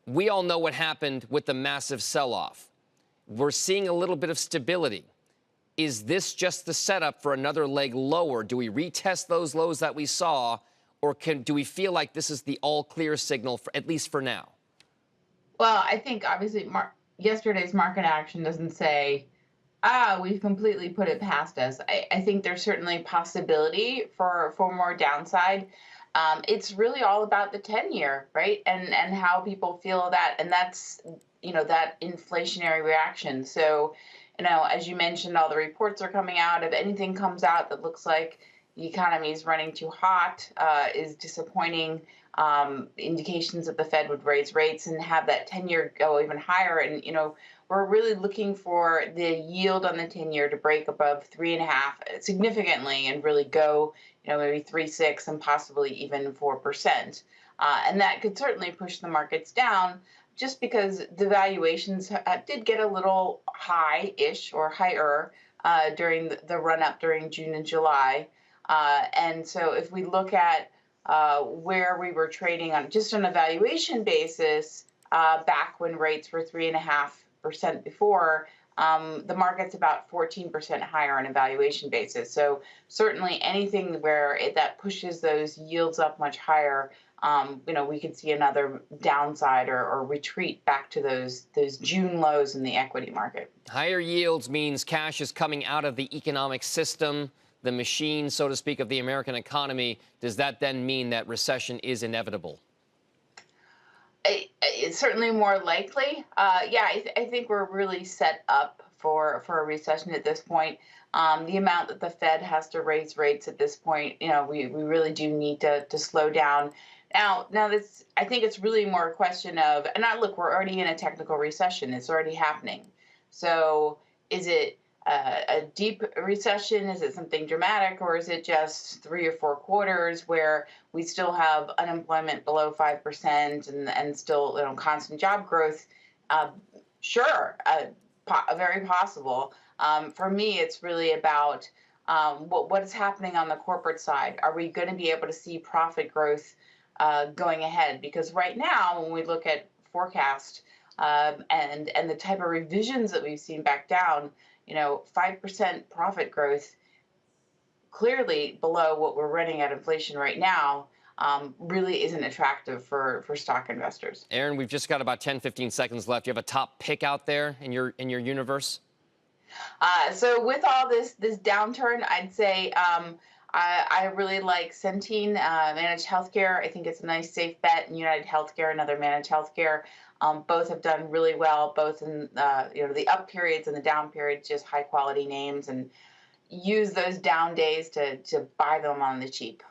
We all know what happened with the massive sell-off. We're seeing a little bit of stability. Is this just the setup for another leg lower? Do we retest those lows that we saw, or do we feel like this is the all-clear signal, at least for now? Well, I think obviously yesterday's market action doesn't say, we've completely put it past us. I think there's certainly possibility for more downside. It's really all about the 10-year, right? And how people feel that, and that's, that inflationary reaction. So, as you mentioned, all the reports are coming out. If anything comes out that looks like the economy is running too hot, is disappointing, indications that the Fed would raise rates and have that 10-year go even higher. And, we're really looking for the yield on the 10-year to break above 3.5 significantly and really go, maybe 3.6 and possibly even 4%. And that could certainly push the markets down, just because the valuations did get a little high-ish or higher during the run-up during June and July. And so if we look at where we were trading on just on a valuation basis back when rates were 3.5% before, the market's about 14% higher on a valuation basis. So certainly anything where that pushes those yields up much higher, we could see another downside or retreat back to those June lows in the equity market. Higher yields means cash is coming out of the economic system, the machine, so to speak, of the American economy. Does that then mean that recession is inevitable? It's certainly more likely. I think we're really set up for a recession at this point. The amount that the Fed has to raise rates at this point, we really do need to slow down. Now this, I think it's really more a question of, and look, we're already in a technical recession. It's already happening. So is it a deep recession? Is it something dramatic, or is it just 3 or 4 quarters where we still have unemployment below 5% and still constant job growth? Sure, very possible. For me, it's really about what is happening on the corporate side. Are we going to be able to see profit growth going ahead? Because right now, when we look at forecast and the type of revisions that we've seen back down, 5% profit growth, clearly below what we're running at inflation right now, really isn't attractive for stock investors. Erin, we've just got about 10, 15 seconds left. Do you have a top pick out there in your universe? So with all this downturn, I'd say I really like Centene Managed Healthcare. I think it's a nice safe bet. And United Healthcare, another managed healthcare. Both have done really well, both in the up periods and the down periods, just high quality names, and use those down days to buy them on the cheap.